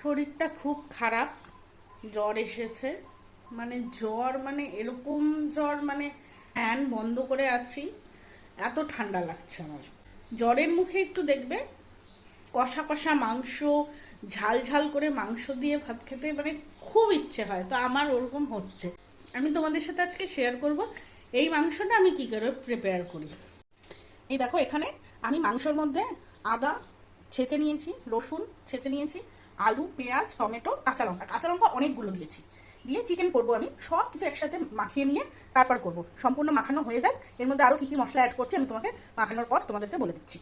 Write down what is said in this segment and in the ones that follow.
শরীরটা খুব খারাপ, জ্বর এসেছে। মানে জ্বর, মানে এরকম জ্বর, মানে ফ্যান বন্ধ করে আছি, এত ঠান্ডা লাগছে আমার। জ্বরের মুখে একটু দেখবে কষা কষা মাংস, ঝাল ঝাল করে মাংস দিয়ে ভাত খেতে মানে খুব ইচ্ছে হয়, তো আমার ওরকম হচ্ছে। আমি তোমাদের সাথে আজকে শেয়ার করব এই মাংসটা আমি কি করে প্রিপেয়ার করি। এই দেখো, এখানে আমি মাংসর মধ্যে আদা ছেঁচে নিয়েছি, রসুন ছেঁচে নিয়েছি, আলু, পেঁয়াজ, টমেটো, কাঁচা লঙ্কা অনেকগুলো দিয়েছি। দিয়ে চিকেন করবো আমি, সব কিছু একসাথে মাখিয়ে নিয়ে তারপর করব। সম্পূর্ণ মাখানো হয়ে যাক, এর মধ্যে আরও কী কী মশলা অ্যাড করছি আমি তোমাকে মাখানোর পর তোমাদেরকে বলে দিচ্ছি।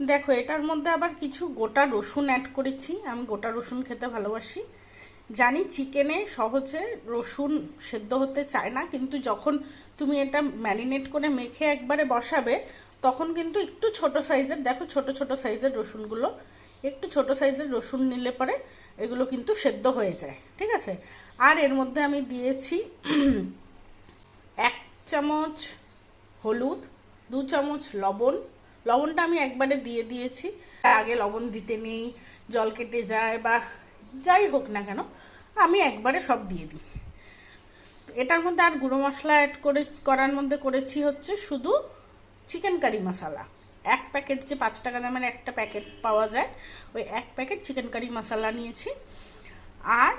দেখো, এটার মধ্যে আবার কিছু গোটা রসুন অ্যাড করেছি। আমি গোটা রসুন খেতে ভালোবাসি। জানি চিকেনে সহজে রসুন সেদ্ধ হতে চায় না, কিন্তু যখন তুমি এটা ম্যারিনেট করে মেখে একবারে বসাবে তখন কিন্তু একটু ছোট সাইজের, দেখো ছোট ছোট সাইজের রসুনগুলো, একটু ছোট সাইজের রসুন নিলে পরে এগুলো কিন্তু সেদ্ধ হয়ে যায়, ঠিক আছে। আর এর মধ্যে আমি দিয়েছি 1 চামচ হলুদ, 2 চামচ লবণ। লবণটা আমি একবারে দিয়ে দিয়েছি, আগে লবণ দিতে নেই, জল কেটে যায় বা যাই হোক না কেন, আমি একবারে সব দিয়ে দিই। এটার মধ্যে আর গুঁড়ো মশলা অ্যাড করার মধ্যে করেছি হচ্ছে শুধু চিকেন কারি মশলা। 1 প্যাকেট, যে 5 টাকা দামের একটা প্যাকেট পাওয়া যায়, ওই 1 প্যাকেট চিকেন কারি মশলা নিয়েছি। আর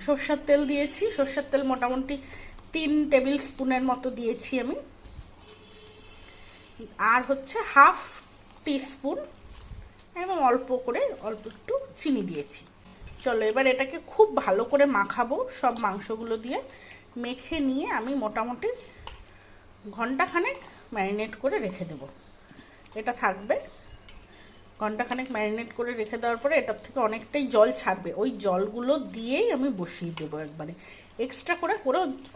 সর্ষের তেল দিয়েছি, সর্ষের তেল মোটামুটি 3 টেবিল স্পুনের মতো দিয়েছি আমি। আর হচ্ছে হাফ টিস্পুন এবং অল্প একটু চিনি দিয়েছি। চলো এবার এটাকে খুব ভালো করে মাখাবো, সব মাংসগুলো দিয়ে মেখে নিয়ে আমি মোটামুটি ঘন্টাখানেক ম্যারিনেট করে রেখে দেব। এটা থাকবে ঘন্টাখানেক ম্যারিনেট করে রেখে দেওয়ার পরে এটার থেকে অনেকটাই জল ছাড়বে, ওই জলগুলো দিয়েই আমি বসিয়ে দেবো একবারে, এক্সট্রা করে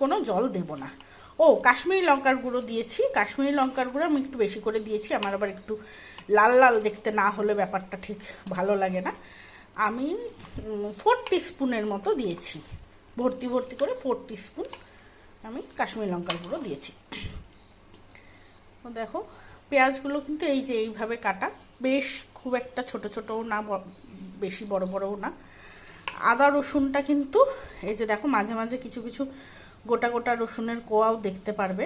কোনো জল দেব না। ও, কাশ্মীরি লঙ্কার গুঁড়ো দিয়েছি, কাশ্মীরি লঙ্কার গুঁড়ো আমি একটু বেশি করে দিয়েছি, আমার আবার একটু লাল লাল দেখতে না হলে ব্যাপারটা ঠিক ভালো লাগে না। আমি 4 টিস্পুনের মতো দিয়েছি, ভর্তি ভর্তি করে 4 টিস্পুন আমি কাশ্মীরি লঙ্কার গুঁড়ো দিয়েছি। দেখো পেঁয়াজগুলো কিন্তু এই যে এইভাবে কাটা, বেশ খুব একটা ছোট ছোটও না, বেশি বড় বড়ও না। আদা রসুনটা কিন্তু এই যে দেখো মাঝে মাঝে কিছু কিছু গোটা গোটা রসুনের কোয়াও দেখতে পারবে,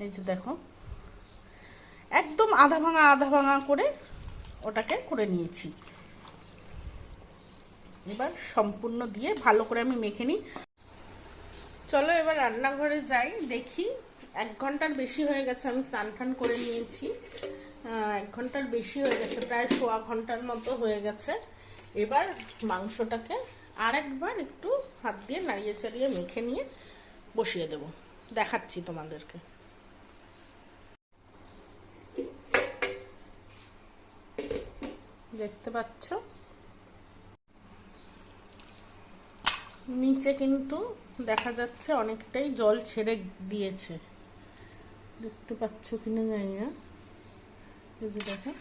এই যে দেখো একদম আধা ভাঙা করে ওটাকে করে নিয়েছি। এবার সম্পূর্ণ দিয়ে ভালো করে আমি মেখে নিই। চলো এবার রান্নাঘরে যাই, দেখি 1 ঘন্টার বেশি হয়ে গেছে, আমি স্নান টান করে নিয়েছি। 1 ঘন্টার বেশি হয়ে গেছে, প্রায় 1.25 ঘন্টার মতো হয়ে গেছে। এবার মাংসটাকে আরেকবার একটু হাত দিয়ে নাড়িয়ে চাড়িয়ে মেখে নিয়ে বসিয়ে দেব, দেখাচ্ছি তোমাদেরকে। দেখতে পাচ্ছ নিচে কিন্তু দেখা যাচ্ছে অনেকটাই জল ছেড়ে দিয়েছে, দেখতে পাচ্ছ কিনা জানি না, এই যে দেখো।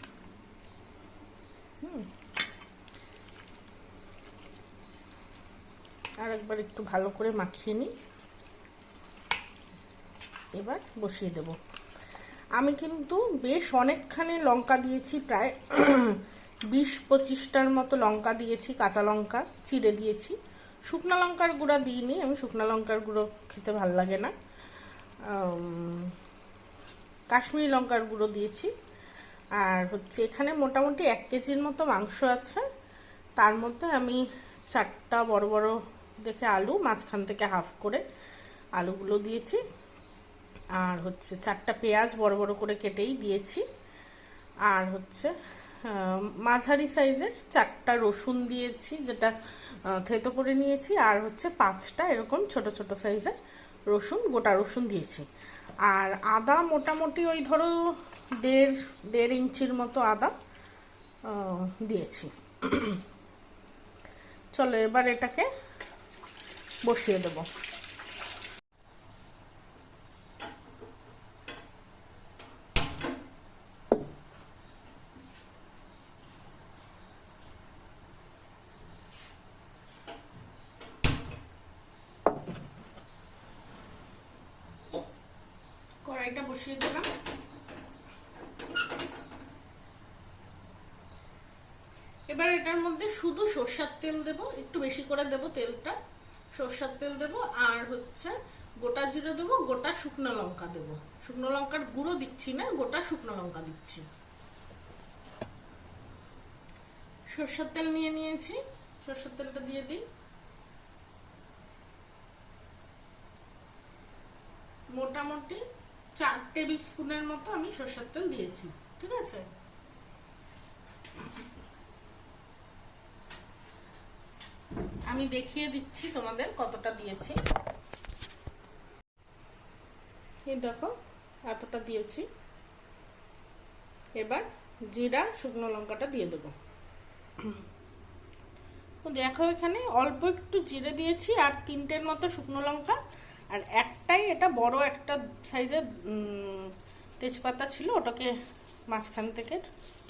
আর একবার একটু ভালো করে মাখিয়ে নিই, এবার বসিয়ে দেব। আমি কিন্তু বেশ অনেকখানি লঙ্কা দিয়েছি, প্রায় 20-25টার মতো লঙ্কা দিয়েছি, কাঁচা লঙ্কা চিড়ে দিয়েছি। শুকনো লঙ্কার গুঁড়া দিইনি, আমি শুকনো লঙ্কার গুঁড়ো খেতে ভাল লাগে না, কাশ্মীরি লঙ্কার গুঁড়ো দিয়েছি। আর হচ্ছে এখানে মোটামুটি 1 কেজির মতো মাংস আছে, তার মধ্যে আমি 4টা বড় বড় দেখে আলু, মাঝখান থেকে হাফ করে আলুগুলো দিয়েছি। আর হচ্ছে 4টা পেঁয়াজ বড় বড় করে কেটেই দিয়েছি। আর হচ্ছে মাঝারি সাইজের 4টা রসুন দিয়েছি, যেটা থেতো করে নিয়েছি। আর হচ্ছে 5টা এরকম ছোট ছোট সাইজের রসুন, গোটা রসুন দিয়েছি। আর আদা মোটামুটি ওই ধরো 1.5 ইঞ্চির মতো আদা দিয়েছি। চলো এবার এটাকে বসিয়ে দেবো। কড়াইটা বসিয়ে দিলাম, এবার এটার মধ্যে শুধু সরষের তেল দেব, একটু বেশি করে দেব তেলটা, সরষের তেল দেব, আর হচ্ছে গোটা জিরে দেবো, গোটা শুকনো লঙ্কা দেবো। শুকনো লঙ্কার গুঁড়ো দিচ্ছি না, গোটা শুকনো লঙ্কা দিচ্ছি। সরষের তেল নিয়ে নিয়েছি, সরষের তেলটা দিয়ে দিই। মোটামুটি 4 টেবিল স্পুনের মতো আমি সরষের তেল দিয়েছি, ঠিক আছে। আমি দেখিয়ে দিচ্ছি তোমাদের কতটা দিয়েছি। এই দেখো এতটা দিয়েছি। এবার জিরা শুকনো লঙ্কাটা দিয়ে দেবো। তো দেখো এখানে অল্প একটু জিরে দিয়েছি, আর 3টের মতো শুকনো লঙ্কা, আর একটাই এটা বড় একটা সাইজের তেজপাতা ছিল, ওটাকে মাঝখান থেকে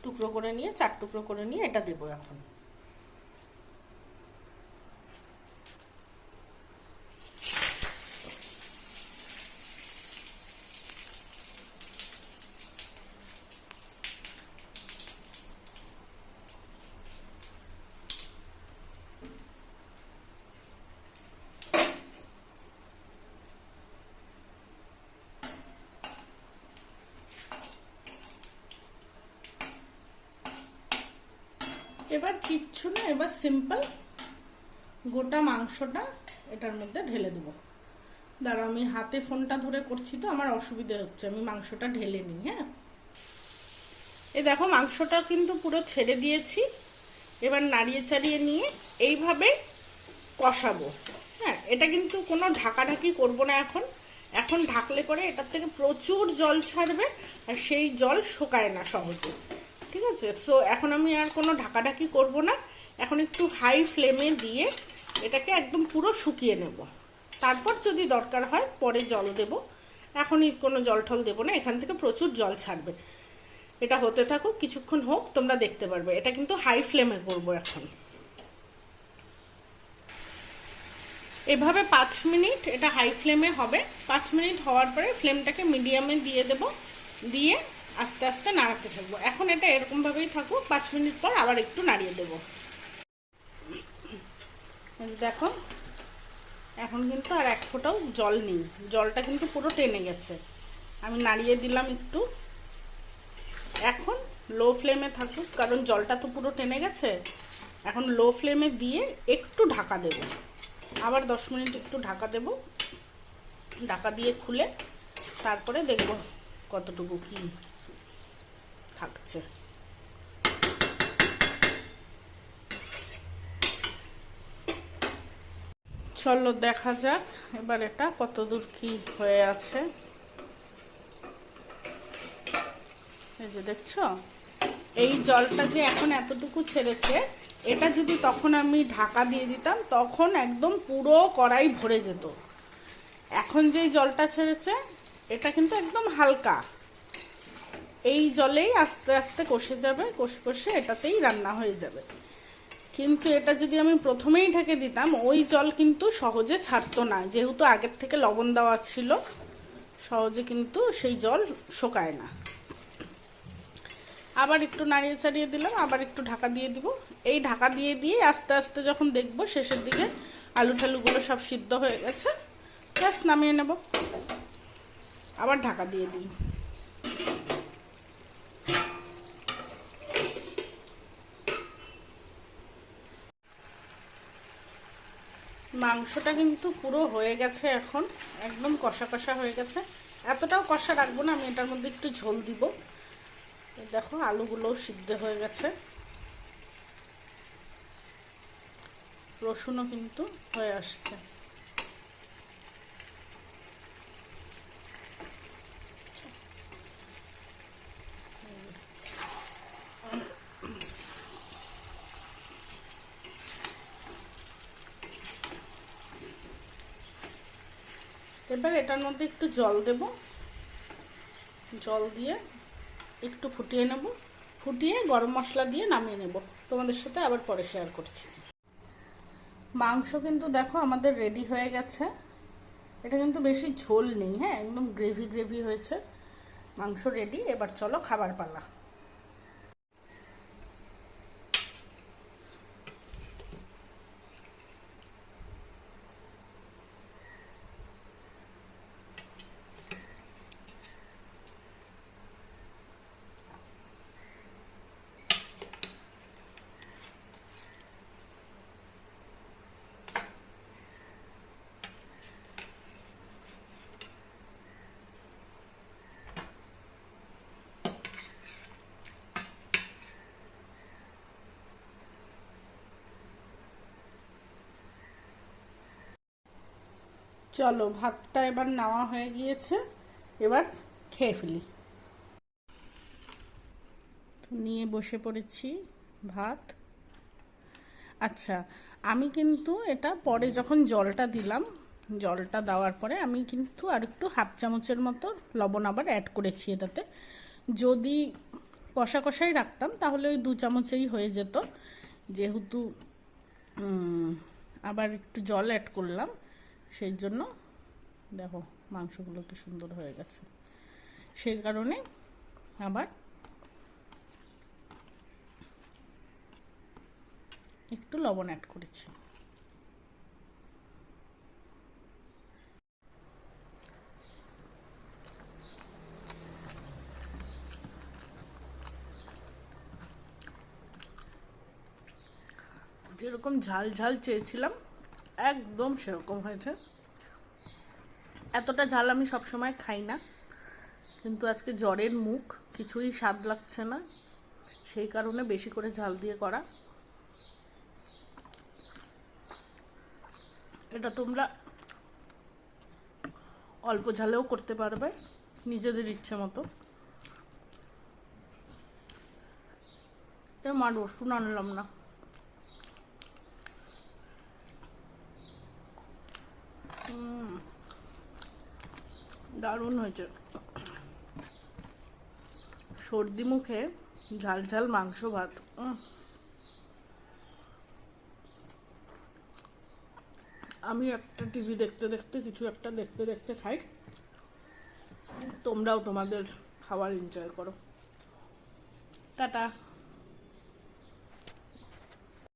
টুকরো করে নিয়ে 4 টুকরো করে নিয়ে এটা দেবো এখন। এবার কিচ্ছু না, এবার সিম্পল গোটা মাংসটা এটার মধ্যে ঢেলে দেবো। দাঁড়াও, আমি হাতে ফোনটা ধরে করছি তো আমার অসুবিধা হচ্ছে, আমি মাংসটা ঢেলে নিই। হ্যাঁ, এই দেখো মাংসটা কিন্তু পুরো ছেড়ে দিয়েছি। এবার নাড়িয়ে চাড়িয়ে নিয়ে এইভাবে কষাবো। হ্যাঁ, এটা কিন্তু কোনো ঢাকাঢাকি করবো না এখন। এখন ঢাকলে পরে এটার থেকে প্রচুর জল ছাড়বে, আর সেই জল শুকায় না সহজে, ঠিক আছে। সো এখন আমি আর কোনো ঢাকাঢাকি করব না, এখন একটু হাই ফ্লেমে দিয়ে এটাকে একদম পুরো শুকিয়ে নেব। তারপর যদি দরকার হয় পরে জল দেব, এখনই কোনো জল টল দেবো না, এখান থেকে প্রচুর জল ছাড়বে। এটা হতে থাকুক, কিছুক্ষণ হোক, তোমরা দেখতে পারবে। এটা কিন্তু হাই ফ্লেমে করবো এখন। এভাবে 5 মিনিট এটা হাই ফ্লেমে হবে। 5 মিনিট হওয়ার পরে ফ্লেমটাকে মিডিয়ামে দিয়ে দেব, দিয়ে আস্তে আস্তে নাড়াতে থাকবো। এখন এটা এরকম ভাবেই থাকুক, 5 মিনিট পর আবার একটু নাড়িয়ে দেব। দেখো এখন কিন্তু আর এক ফোঁটাও জল নেই, জলটা কিন্তু পুরো টেনে গেছে। আমি নাড়িয়ে দিলাম একটু। এখন লো ফ্লেমে থাকুক, কারণ জলটা তো পুরো টেনে গেছে। এখন লো ফ্লেমে দিয়ে একটু ঢাকা দেব, আবার 10 মিনিট একটু ঢাকা দেব। ঢাকা দিয়ে খুলে তারপরে দেখব কতটুকু কি থাকছে। চলো দেখা যাক এবার এটা কতদূর কি হয়ে আছে। এই যে দেখছো, এই জলটা যে এখন এতটুকু ছেড়েছে, এটা যদি তখন আমি ঢাকা দিয়ে দিতাম তখন একদম পুরো কড়াই ভরে যেত। এখন যে জলটা ছেড়েছে এটা কিন্তু একদম হালকা, এই জলেই আস্তে আস্তে কষে যাবে, কষে কষে এটাতেই রান্না হয়ে যাবে। কিন্তু এটা যদি আমি প্রথমেই ঢেকে দিতাম, ওই জল কিন্তু সহজে ছাড়তো না, যেহেতু আগের থেকে লবণ দেওয়া ছিল, সহজে কিন্তু সেই জল শোকায় না। আবার একটু নাড়িয়ে চাড়িয়ে দিলাম, আবার একটু ঢাকা দিয়ে দিব। এই ঢাকা দিয়ে দিয়ে আস্তে আস্তে যখন দেখবো শেষের দিকে আলু ঠালুগুলো সব সিদ্ধ হয়ে গেছে, জাস্ট নামিয়ে নেব। আবার ঢাকা দিয়ে দিই। মাংসটা কিন্তু পুরো হয়ে গেছে, এখন একদম কষা কষা হয়ে গেছে। এতটাও কষা রাখবো না, আমি এটার মধ্যে একটু ঝোল দিব। দেখো আলুগুলোও সিদ্ধ হয়ে গেছে, রসুনও কিন্তু হয়ে আসছে। এবার এটার মধ্যে একটু জল দেব, জল দিয়ে একটু ফুটিয়ে নেব, ফুটিয়ে গরম মশলা দিয়ে নামিয়ে নেব। তোমাদের সাথে আবার পরে শেয়ার করছি। মাংস কিন্তু দেখো আমাদের রেডি হয়ে গেছে। এটা কিন্তু বেশি ঝোল নেই, হ্যাঁ, একদম গ্রেভি গ্রেভি হয়েছে। মাংস রেডি, এবার চলো খাবার পালা। চলো, ভাতটা এবার নেওয়া হয়ে গিয়েছে, এবার খেয়ে ফেলি। নিয়ে বসে পড়েছি ভাত। আচ্ছা, আমি কিন্তু এটা পরে যখন জলটা দিলাম, জলটা দেওয়ার পরে আমি কিন্তু আর একটু হাফ চামচের মতো লবণ আবার অ্যাড করেছি এটাতে। যদি কষা কষাই রাখতাম তাহলে ওই 2 চামচেই হয়ে যেত, যেহেতু আবার একটু জল অ্যাড করলাম, সেই জন্য দেখো মাংসগুলো কি সুন্দর হয়ে গেছে, সেই কারণে আবার একটু লবণ অ্যাড করেছি। যেরকম ঝাল ঝাল চেয়েছিলাম একদম সেরকম হয়েছে। এতটা ঝাল আমি সবসময় খাই না, কিন্তু আজকে জ্বরের মুখ, কিছুই স্বাদ লাগছে না, সেই কারণে বেশি করে ঝাল দিয়ে করা। এটা তোমরা অল্প ঝালেও করতে পারবে নিজেদের ইচ্ছে মতো। মা রসুন আনলাম না। দারুণ হয়েছে। সর্দি মুখে ঝাল ঝাল মাংস ভাত। আমি একটা টিভি দেখতে দেখতে, কিছু একটা দেখতে দেখতে খাই, তোমরাও তোমাদের খাবার এনজয় করো। টাটা।